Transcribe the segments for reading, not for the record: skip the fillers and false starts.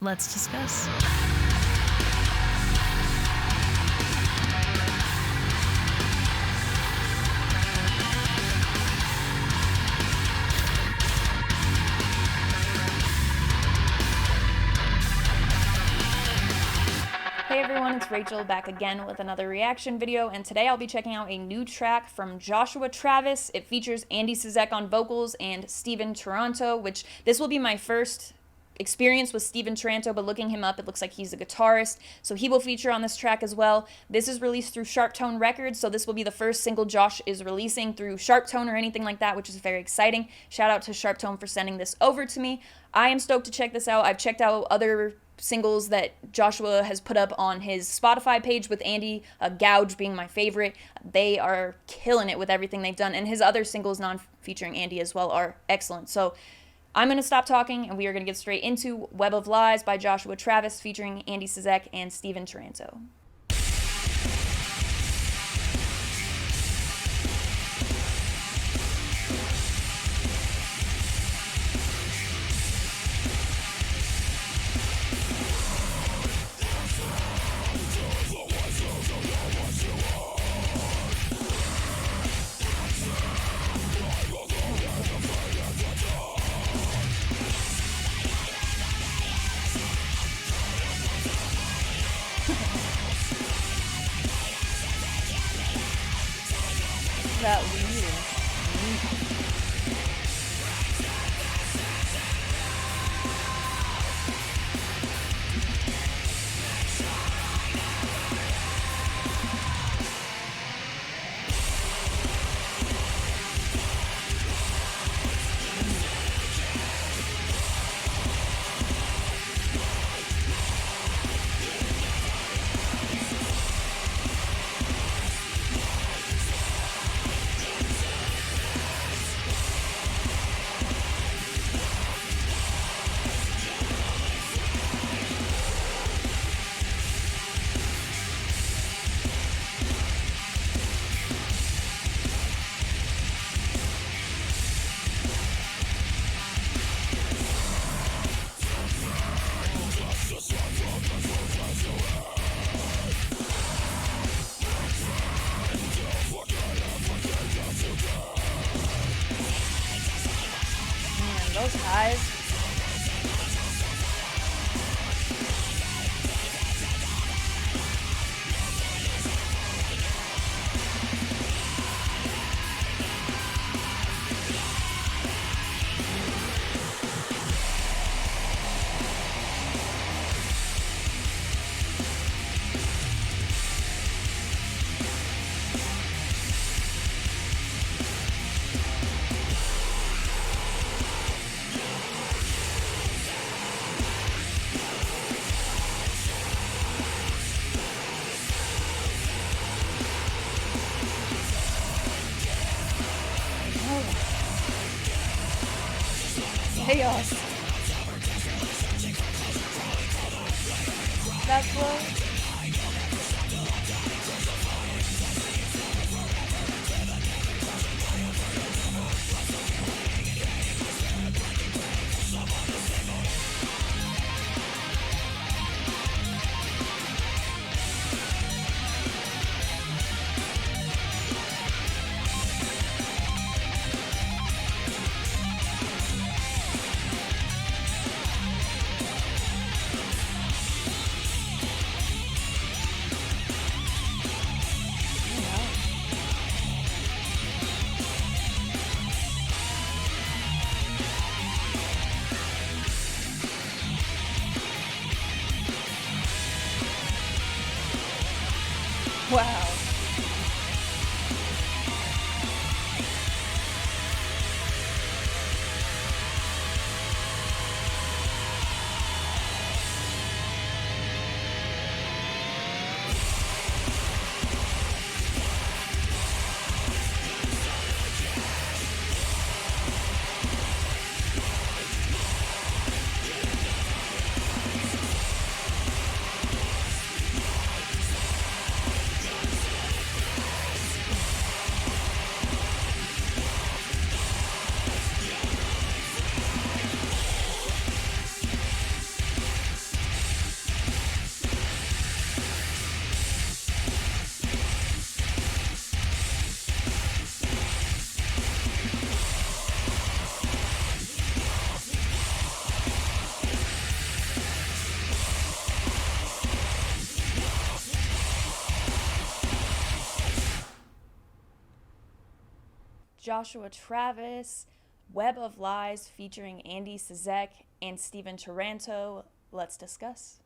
Let's discuss. Hey everyone, it's Rachel back again with another reaction video, and today I'll be checking out a new track from Joshua Travis. It features Andy Cizek on vocals and Steven Taranto, which this will be my first experience with Steven Taranto, but looking him up, it looks like he's a guitarist, so he will feature on this track as well. This is released through Sharptone Records, so this will be the first single Josh is releasing through Sharptone or anything like that, which is very exciting. Shout out to Sharptone for sending this over to me. I am stoked to check this out. I've checked out other singles that Joshua has put up on his Spotify page with Andy, Gouge being my favorite. They are killing it with everything they've done, and his other singles non-featuring Andy as well are excellent. So I'm going to stop talking, and we are going to get straight into Web of Lies by Joshua Travis featuring Andy Cizek and Steven Taranto. That weird. Man, those highs. Chaos. That's what. Wow. Joshua Travis, Web of Lies featuring Andy Cizek and Stephen Taranto. Let's discuss.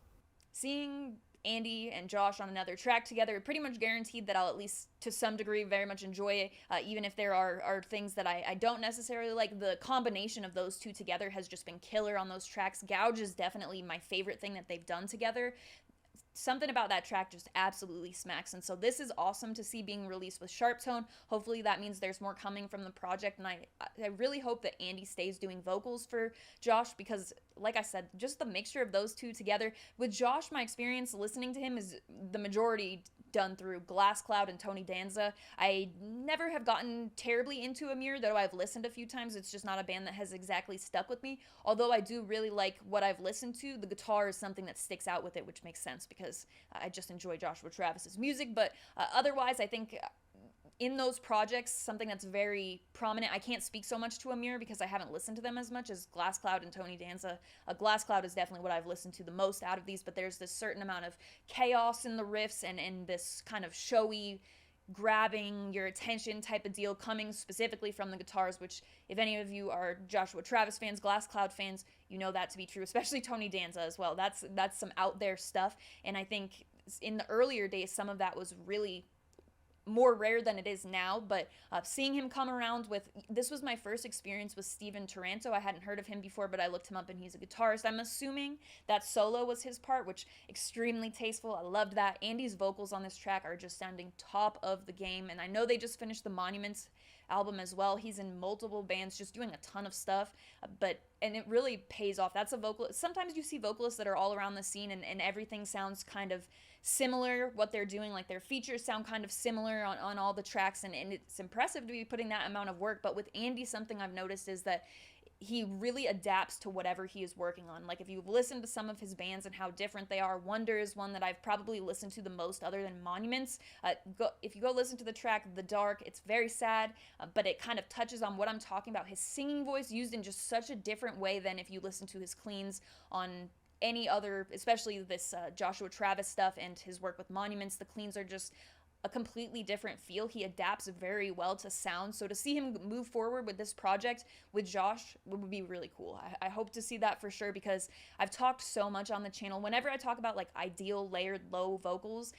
Seeing Andy and Josh on another track together, pretty much guaranteed that I'll at least to some degree very much enjoy it, even if there are things that I don't necessarily like. The combination of those two together has just been killer on those tracks. Gouge is definitely my favorite thing that they've done together. Something about that track just absolutely smacks, and so this is awesome to see being released with Sharp Tone. Hopefully that means there's more coming from the project, and I really hope that Andy stays doing vocals for Josh, because like I said, just the mixture of those two together. With Josh, my experience listening to him is the majority done through Glass Cloud and Tony Danza. I never have gotten terribly into Amir, though I've listened a few times. It's just not a band that has exactly stuck with me, although I do really like what I've listened to. The guitar is something that sticks out with it, which makes sense because I just enjoy Joshua Travis's music. But otherwise, I think in those projects, something that's very prominent, I can't speak so much to Amir because I haven't listened to them as much as Glass Cloud and Tony Danza. Glass Cloud is definitely what I've listened to the most out of these, but there's this certain amount of chaos in the riffs and this kind of showy, grabbing your attention type of deal coming specifically from the guitars, which if any of you are Joshua Travis fans, Glass Cloud fans, you know that to be true, especially Tony Danza as well. That's some out there stuff, and I think in the earlier days some of that was really more rare than it is now, but seeing him come around with, this was my first experience with Stephen Taranto. I hadn't heard of him before, but I looked him up and he's a guitarist. I'm assuming that solo was his part, which extremely tasteful. I loved that. Andy's vocals on this track are just sounding top of the game, and I know they just finished the Monuments album as well. He's in multiple bands, just doing a ton of stuff, and it really pays off. That's a vocalist. Sometimes you see vocalists that are all around the scene and everything sounds kind of similar, what they're doing, like their features sound kind of similar on all the tracks, and it's impressive to be putting that amount of work. But with Andy, something I've noticed is that he really adapts to whatever he is working on. Like if you've listened to some of his bands and how different they are, Wonder is one that I've probably listened to the most other than Monuments. If you go listen to the track The Dark, it's very sad, but it kind of touches on what I'm talking about. His singing voice used in just such a different way than if you listen to his cleans on any other, especially this Joshua Travis stuff and his work with Monuments. The cleans are just a completely different feel. He adapts very well to sound. So to see him move forward with this project with Josh would be really cool. I hope to see that for sure, because I've talked so much on the channel. Whenever I talk about like ideal layered low vocals,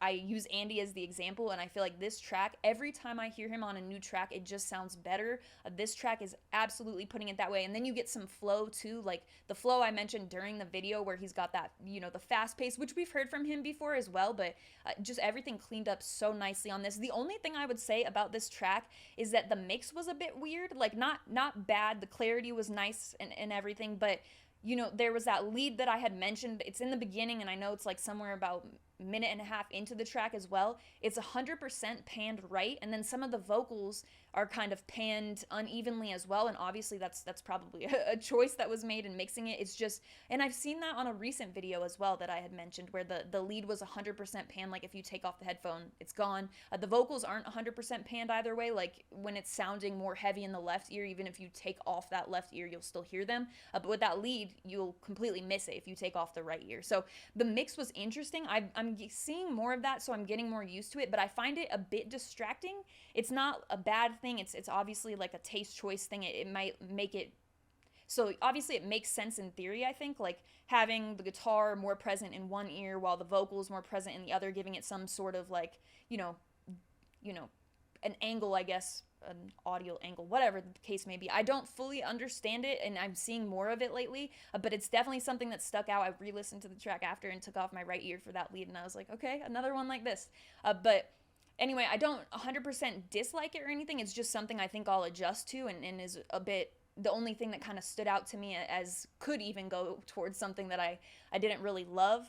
I use Andy as the example, and I feel like this track, every time I hear him on a new track, it just sounds better. This track is absolutely putting it that way. And then you get some flow too, like the flow I mentioned during the video where he's got that, the fast pace, which we've heard from him before as well, but just everything cleaned up so nicely on this. The only thing I would say about this track is that the mix was a bit weird, like not bad. The clarity was nice and everything, but there was that lead that I had mentioned. It's in the beginning, and I know it's like somewhere about minute and a half into the track as well. It's 100% panned right, and then some of the vocals are kind of panned unevenly as well, and obviously that's probably a choice that was made in mixing it. It's just, and I've seen that on a recent video as well that I had mentioned, where the lead was 100% panned, like if you take off the headphone, it's gone. The vocals aren't 100% panned either way, like when it's sounding more heavy in the left ear, even if you take off that left ear, you'll still hear them, but with that lead, you'll completely miss it if you take off the right ear. So the mix was interesting. I'm seeing more of that, so I'm getting more used to it, but I find it a bit distracting. It's not a bad thing. It's obviously like a taste choice thing. It might make it, so obviously it makes sense in theory, I think, like having the guitar more present in one ear while the vocals more present in the other, giving it some sort of like, an angle, I guess, an audio angle, whatever the case may be. I don't fully understand it, and I'm seeing more of it lately, but it's definitely something that stuck out. I re-listened to the track after and took off my right ear for that lead, and I was like, okay, another one like this. But anyway, I don't 100% dislike it or anything. It's just something I think I'll adjust to, and is a bit the only thing that kind of stood out to me as could even go towards something that I didn't really love.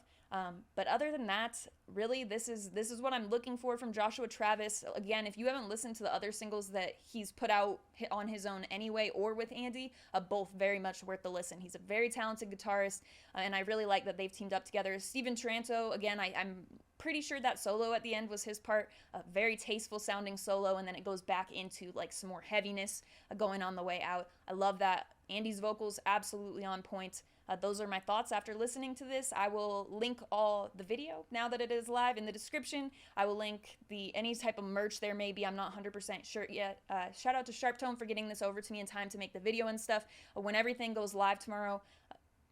But other than that, really, this is what I'm looking for from Joshua Travis. Again, if you haven't listened to the other singles that he's put out on his own anyway or with Andy, both very much worth the listen. He's a very talented guitarist, and I really like that they've teamed up together. Stephen Taranto, again, I'm pretty sure that solo at the end was his part, a very tasteful sounding solo, and then it goes back into like some more heaviness going on the way out. I love that. Andy's vocals absolutely on point. Those are my thoughts after listening to this. I will link all the video now that it is live in the description. I will link any type of merch there may be. I'm not 100% sure yet. Shout out to Sharp Tone for getting this over to me in time to make the video and stuff. When everything goes live tomorrow,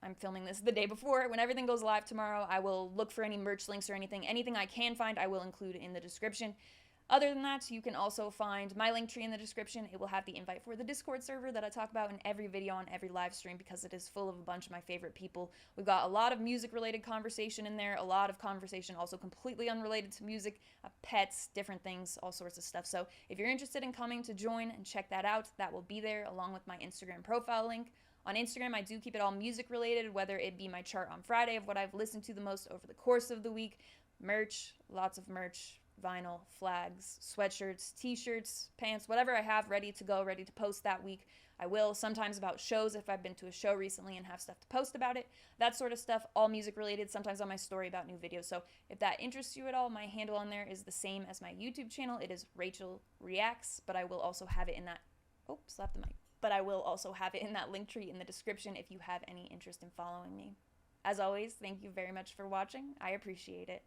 I'm filming this the day before. When everything goes live tomorrow, I will look for any merch links or anything. Anything I can find, I will include in the description. Other than that, you can also find my link tree in the description. It will have the invite for the Discord server that I talk about in every video on every live stream because it is full of a bunch of my favorite people. We've got a lot of music-related conversation in there, a lot of conversation also completely unrelated to music, pets, different things, all sorts of stuff. So if you're interested in coming to join and check that out, that will be there along with my Instagram profile link. On Instagram, I do keep it all music-related, whether it be my chart on Friday of what I've listened to the most over the course of the week, merch, lots of merch, vinyl, flags, sweatshirts, t-shirts, pants, whatever I have ready to go, ready to post that week. I will, sometimes about shows if I've been to a show recently and have stuff to post about it, that sort of stuff, all music related, sometimes on my story about new videos. So if that interests you at all, my handle on there is the same as my YouTube channel. It is Rachel Reacts, but I will also have it in that, oh, slap the mic. But I will also have it in that link tree in the description if you have any interest in following me. As always, thank you very much for watching. I appreciate it.